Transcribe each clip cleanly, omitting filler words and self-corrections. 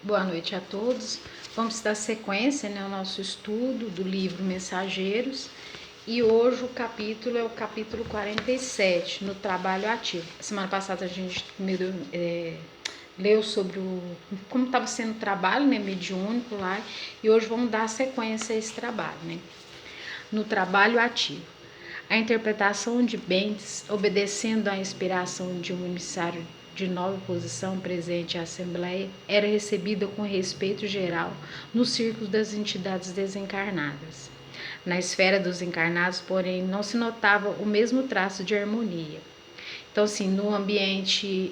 Boa noite a todos. Vamos dar sequência ao nosso estudo do livro Mensageiros. E hoje o capítulo é o capítulo 47, no trabalho ativo. Semana passada a gente leu sobre como estava sendo o trabalho mediúnico lá. E hoje vamos dar sequência a esse trabalho, no trabalho ativo. A interpretação de bens, obedecendo à inspiração de um emissário de nova posição presente à Assembleia, era recebida com respeito geral nos círculos das entidades desencarnadas. Na esfera dos encarnados, porém, não se notava o mesmo traço de harmonia. Então, assim, no ambiente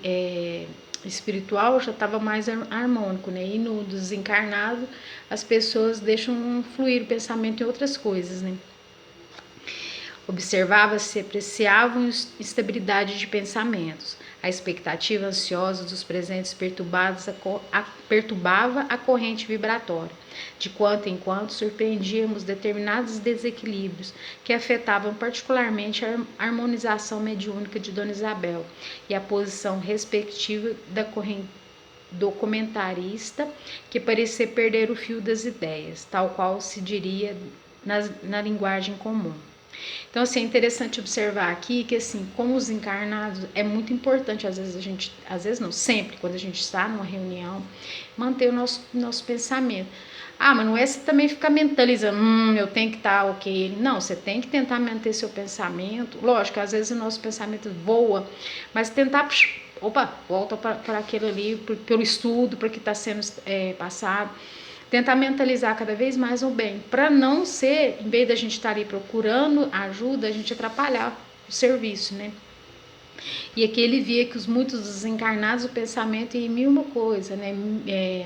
espiritual já estava mais harmônico, E no desencarnado, as pessoas deixam fluir o pensamento em outras coisas, Observava-se e apreciavam instabilidade de pensamentos. A expectativa ansiosa dos presentes perturbava a corrente vibratória. De quando em quando surpreendíamos determinados desequilíbrios que afetavam particularmente a harmonização mediúnica de Dona Isabel e a posição respectiva do comentarista, que parecia perder o fio das ideias, tal qual se diria na linguagem comum. Então, assim, é interessante observar aqui que, assim, como os encarnados, é muito importante, às vezes não, sempre, quando a gente está numa reunião, manter o nosso pensamento. Ah, mas não é você também ficar mentalizando, eu tenho que estar ok. Não, você tem que tentar manter seu pensamento. Lógico, às vezes o nosso pensamento voa, mas tentar, volta para aquilo ali, pelo estudo, para o que está sendo passado. Tentar mentalizar cada vez mais o bem, para não ser, em vez da gente estar ali procurando ajuda, a gente atrapalhar o serviço, E aqui ele via que muitos desencarnados, o pensamento ia em mil uma coisa,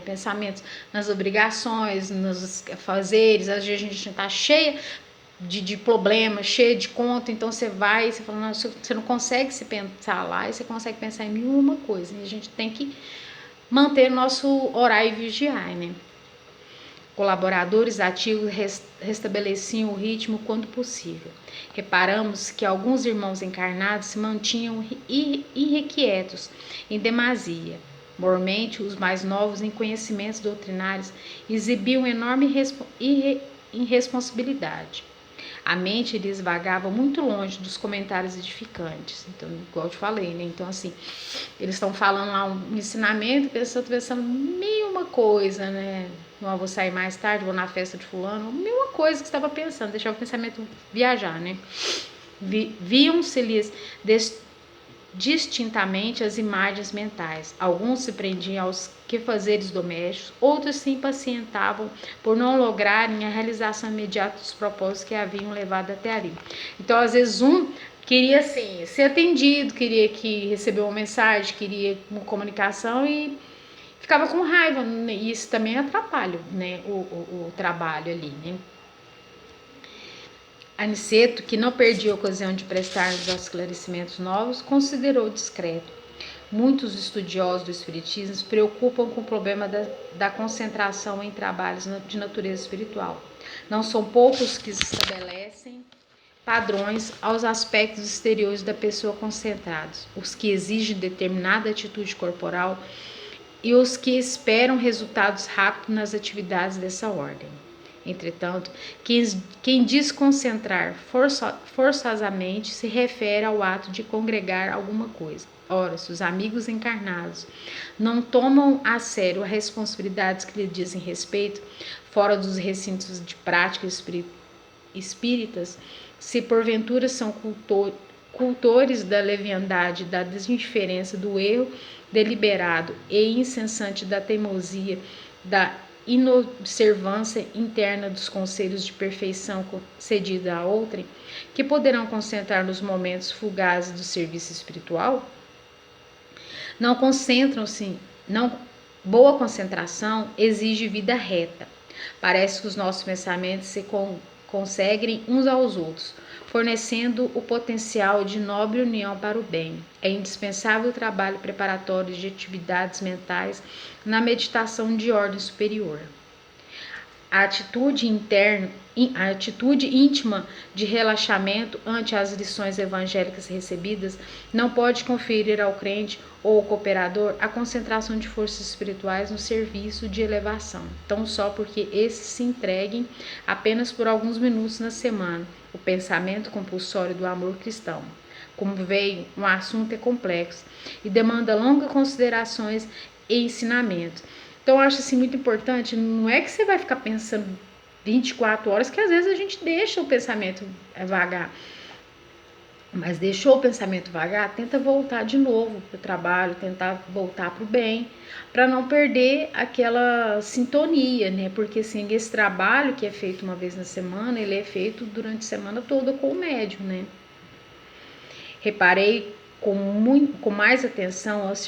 pensamentos nas obrigações, nos fazeres, às vezes a gente está cheia de problemas, cheia de conta, então você vai, você fala, não, você não consegue se pensar lá, e você consegue pensar em mil uma coisa, e a gente tem que manter nosso orar e vigiar, Colaboradores ativos restabeleciam o ritmo quando possível. Reparamos que alguns irmãos encarnados se mantinham irrequietos em demasia. Mormente, os mais novos em conhecimentos doutrinários exibiam enorme irresponsabilidade. A mente lhes vagava muito longe dos comentários edificantes. Então, igual eu te falei, Então, assim, eles estão falando lá um ensinamento, a pessoa está pensando mil uma coisa, Não, vou sair mais tarde, vou na festa de fulano, mil uma coisa que estava pensando, deixava o pensamento viajar, Viam-se-lhes distintamente as imagens mentais. Alguns se prendiam aos quefazeres domésticos, outros se impacientavam por não lograrem a realização imediata dos propósitos que haviam levado até ali. Então, às vezes, queria assim, ser atendido, queria que receber uma mensagem, queria uma comunicação e ficava com raiva, e isso também atrapalha o trabalho ali, Aniceto, que não perdia a ocasião de prestar os esclarecimentos novos, considerou discreto. Muitos estudiosos do espiritismo se preocupam com o problema da concentração em trabalhos de natureza espiritual. Não são poucos que estabelecem padrões aos aspectos exteriores da pessoa concentrados, os que exigem determinada atitude corporal e os que esperam resultados rápidos nas atividades dessa ordem. Entretanto, quem diz concentrar forçosamente se refere ao ato de congregar alguma coisa. Ora, se os amigos encarnados não tomam a sério as responsabilidades que lhe dizem respeito, fora dos recintos de práticas espíritas, se porventura são cultores da leviandade, da desindiferença, do erro deliberado e incessante, da teimosia, da inobservância interna dos conselhos de perfeição concedida a outrem, que poderão concentrar nos momentos fugazes do serviço espiritual? Não concentram-se, boa concentração exige vida reta. Parece que os nossos pensamentos se conseguem uns aos outros, fornecendo o potencial de nobre união para o bem. É indispensável o trabalho preparatório de atividades mentais na meditação de ordem superior. A atitude íntima de relaxamento ante as lições evangélicas recebidas não pode conferir ao crente ou ao cooperador a concentração de forças espirituais no serviço de elevação, tão só porque esses se entreguem apenas por alguns minutos na semana, o pensamento compulsório do amor cristão. Como veio, um assunto é complexo e demanda longas considerações e ensinamentos. Então, eu acho assim muito importante, não é que você vai ficar pensando 24 horas, que às vezes a gente deixa o pensamento vagar. Mas deixou o pensamento vagar, tenta voltar de novo para o trabalho, tentar voltar para o bem, para não perder aquela sintonia, né? Porque assim, esse trabalho que é feito uma vez na semana, ele é feito durante a semana toda com o médium, né? Reparei com mais atenção aos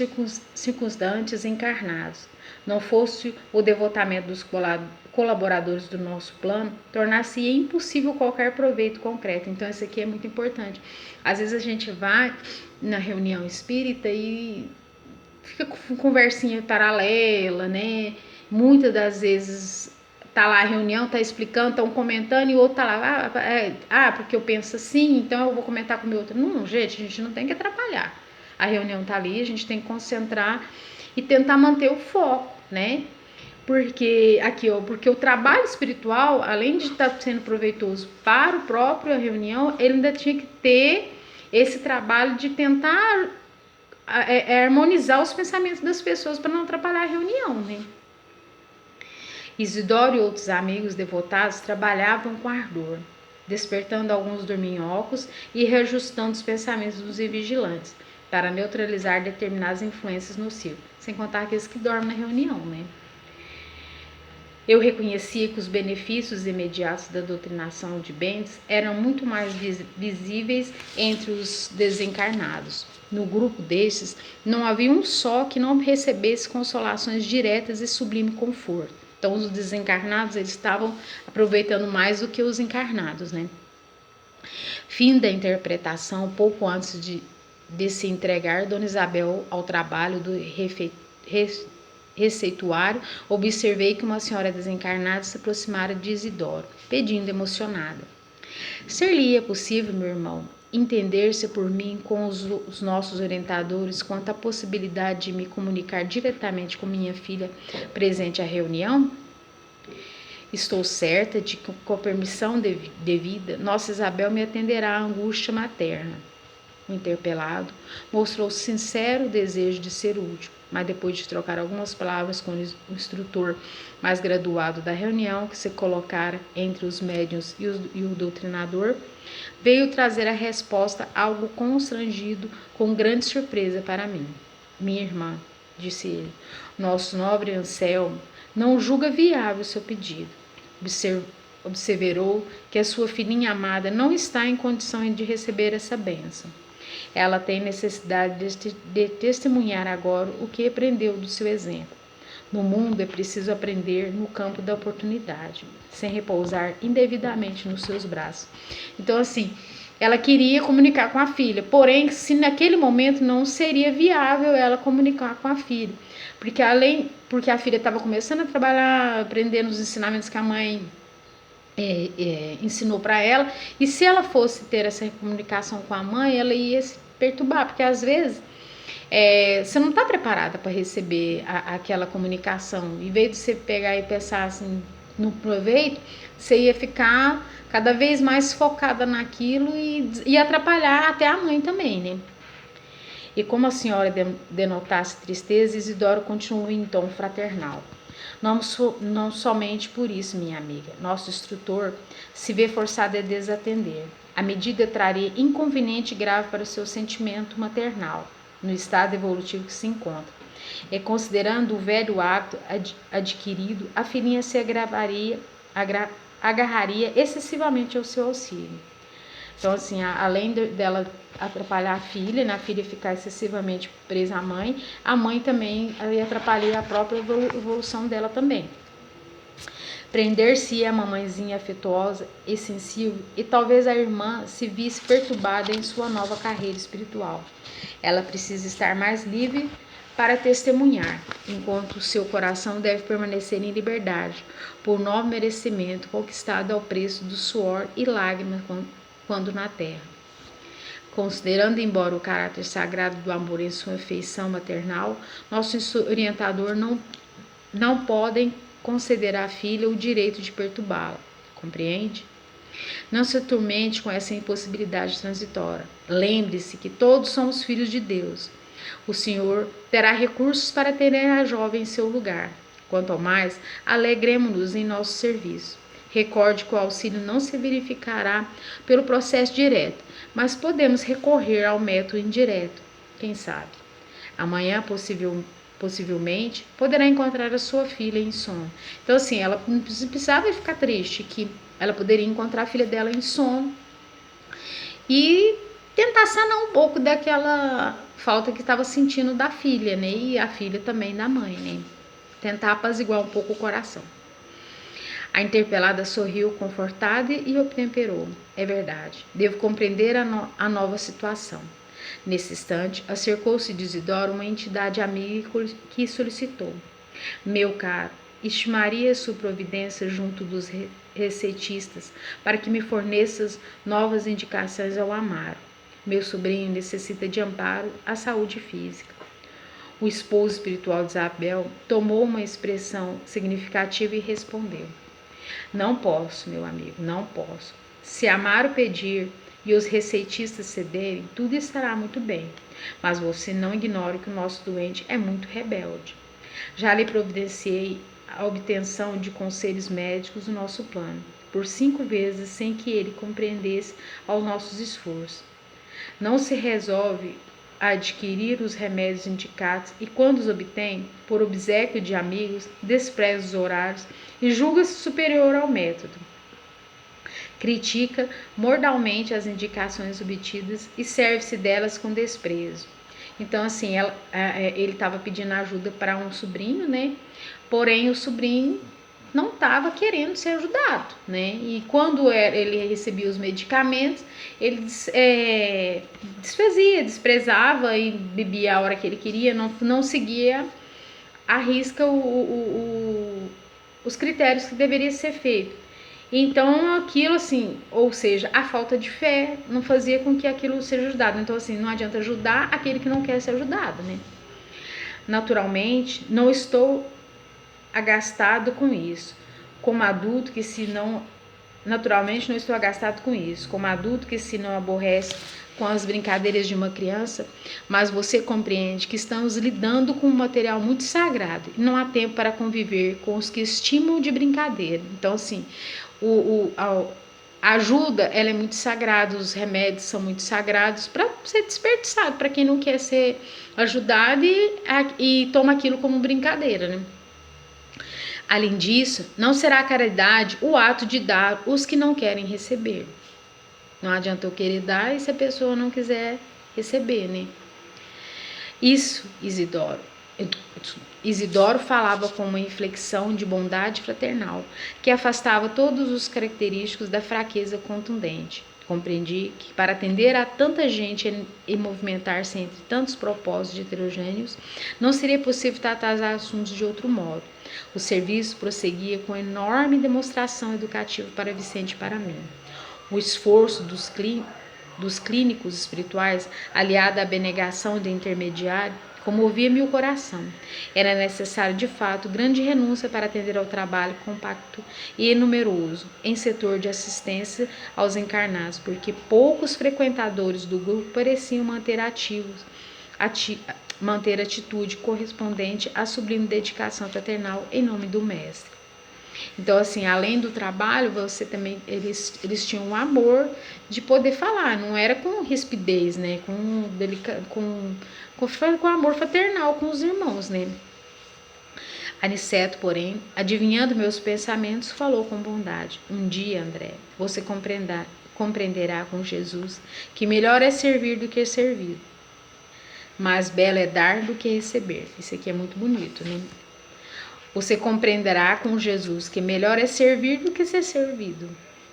circunstantes encarnados. Não fosse o devotamento dos colaboradores do nosso plano, tornar-se impossível qualquer proveito concreto. Então, isso aqui é muito importante. Às vezes a gente vai na reunião espírita e fica com conversinha paralela, né? Muitas das vezes tá lá a reunião, tá explicando, estão comentando e o outro tá lá, porque eu penso assim, então eu vou comentar com o meu outro. Não, gente, a gente não tem que atrapalhar. A reunião tá ali, a gente tem que concentrar e tentar manter o foco, né? Porque porque o trabalho espiritual, além de estar sendo proveitoso para o próprio reunião, ele ainda tinha que ter esse trabalho de tentar harmonizar os pensamentos das pessoas para não atrapalhar a reunião, né? Isidoro e outros amigos devotados trabalhavam com ardor, despertando alguns dorminhocos e reajustando os pensamentos dos vigilantes, para neutralizar determinadas influências nocivas, sem contar aqueles que dormem na reunião, né? Eu reconhecia que os benefícios imediatos da doutrinação de Bentes eram muito mais visíveis entre os desencarnados. No grupo destes, não havia um só que não recebesse consolações diretas e sublime conforto. Então, os desencarnados eles estavam aproveitando mais do que os encarnados, né? Fim da interpretação, pouco antes de se entregar Dona Isabel ao trabalho do receituário, observei que uma senhora desencarnada se aproximara de Isidoro, pedindo emocionada: ser-lhe-ia possível, meu irmão, entender-se por mim com os nossos orientadores quanto à possibilidade de me comunicar diretamente com minha filha presente à reunião? Estou certa de que, com a permissão devida, nossa Isabel me atenderá à angústia materna. O interpelado mostrou sincero desejo de ser útil, mas depois de trocar algumas palavras com o instrutor mais graduado da reunião, que se colocara entre os médiuns e o doutrinador, veio trazer a resposta algo constrangido, com grande surpresa para mim. Minha irmã, disse ele, nosso nobre Anselmo não julga viável o seu pedido. Observou que a sua filhinha amada não está em condição de receber essa bênção. Ela tem necessidade de testemunhar agora o que aprendeu do seu exemplo. No mundo é preciso aprender no campo da oportunidade, sem repousar indevidamente nos seus braços. Então, assim, ela queria comunicar com a filha, porém, se naquele momento não seria viável ela comunicar com a filha, porque a filha estava começando a trabalhar, aprendendo os ensinamentos que a mãe ensinou para ela, e se ela fosse ter essa comunicação com a mãe, ela ia se perturbar, porque às vezes você não está preparada para receber aquela comunicação. Em vez de você pegar e pensar assim no proveito, você ia ficar cada vez mais focada naquilo e atrapalhar até a mãe também, né? E como a senhora denotasse tristeza, Isidoro continuou em tom fraternal. Não somente por isso, minha amiga, nosso instrutor se vê forçado a desatender. A medida traria inconveniente grave para o seu sentimento maternal, no estado evolutivo que se encontra. E considerando o velho hábito adquirido, a filhinha se agarraria excessivamente ao seu auxílio. Então, assim, além dela atrapalhar a filha, né, a filha ficar excessivamente presa à mãe, a mãe também atrapalharia a própria evolução dela também. Prender-se a mamãezinha afetuosa e sensível, e talvez a irmã se visse perturbada em sua nova carreira espiritual. Ela precisa estar mais livre para testemunhar, enquanto o seu coração deve permanecer em liberdade, por novo merecimento conquistado ao preço do suor e lágrimas quando na terra. Considerando embora o caráter sagrado do amor em sua afeição maternal, nosso orientador não podem conceder à filha o direito de perturbá-la. Compreende? Não se atormente com essa impossibilidade transitória. Lembre-se que todos somos filhos de Deus. O Senhor terá recursos para ter a jovem em seu lugar. Quanto ao mais, alegremo-nos em nosso serviço. Recorde que o auxílio não se verificará pelo processo direto, mas podemos recorrer ao método indireto. Quem sabe? Amanhã, possivelmente, poderá encontrar a sua filha em sono. Então, assim, ela não precisava ficar triste, que ela poderia encontrar a filha dela em sono e tentar sanar um pouco daquela falta que estava sentindo da filha, né? E a filha também da mãe, né? Tentar apaziguar um pouco o coração. A interpelada sorriu confortada e obtemperou. É verdade, devo compreender a nova situação. Nesse instante, acercou-se de Isidoro uma entidade amiga que solicitou. Meu caro, estimaria sua providência junto dos receitistas para que me forneças novas indicações ao Amaro. Meu sobrinho necessita de amparo à saúde física. O esposo espiritual de Isabel tomou uma expressão significativa e respondeu: Não posso, meu amigo, não posso. Se Amaro pedir e os receitistas cederem, tudo estará muito bem. Mas você não ignore que o nosso doente é muito rebelde. Já lhe providenciei a obtenção de conselhos médicos do nosso plano, por 5 vezes sem que ele compreendesse aos nossos esforços. Não se resolve a adquirir os remédios indicados e, quando os obtém, por obséquio de amigos, despreza os horários e julga-se superior ao método. Critica mortalmente as indicações obtidas e serve-se delas com desprezo. Então, assim, ele estava pedindo ajuda para um sobrinho, né? Porém, o sobrinho não estava querendo ser ajudado, né? E quando ele recebia os medicamentos, ele desfazia, desprezava e bebia a hora que ele queria, não seguia à risca os critérios que deveria ser feito. Então, aquilo assim, ou seja, a falta de fé não fazia com que aquilo seja ajudado. Então, assim, não adianta ajudar aquele que não quer ser ajudado, né? Naturalmente, não estou agastado com isso. Como adulto que se não... Naturalmente, não estou agastado com isso. Como adulto que se não aborrece com as brincadeiras de uma criança, mas você compreende que estamos lidando com um material muito sagrado e não há tempo para conviver com os que estimam de brincadeira. Então, assim, a ajuda, ela é muito sagrada, os remédios são muito sagrados para ser desperdiçado, para quem não quer ser ajudado e toma aquilo como brincadeira, né? Além disso, não será caridade o ato de dar os que não querem receber. Não adianta eu querer dar e se a pessoa não quiser receber, né? Isso, Isidoro falava com uma inflexão de bondade fraternal, que afastava todos os característicos da fraqueza contundente. Compreendi que, para atender a tanta gente e movimentar-se entre tantos propósitos heterogêneos, não seria possível tratar os assuntos de outro modo. O serviço prosseguia com enorme demonstração educativa para Vicente e para mim. O esforço dos clínicos espirituais, aliado à abnegação do intermediário, comovia-me o coração. Era necessário, de fato, grande renúncia para atender ao trabalho compacto e numeroso em setor de assistência aos encarnados, porque poucos frequentadores do grupo pareciam manter atitude correspondente à sublime dedicação fraternal em nome do Mestre. Então, assim, além do trabalho, você também, eles tinham um amor de poder falar, não era com rispidez, né? Com amor fraternal com os irmãos, né? Aniceto, porém, adivinhando meus pensamentos, falou com bondade: Um dia, André, você compreenderá com Jesus que melhor é servir do que servido. Mais belo é dar do que receber. Isso aqui é muito bonito, né? Você compreenderá com Jesus que melhor é servir do que ser servido.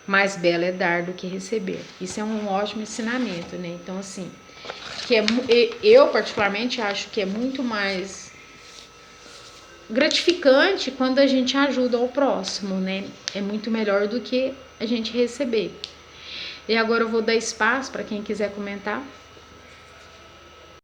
Mais belo é dar do que receber. Isso é um ótimo ensinamento, né? Então, assim, que eu particularmente acho que é muito mais gratificante quando a gente ajuda o próximo, né? É muito melhor do que a gente receber. E agora eu vou dar espaço para quem quiser comentar.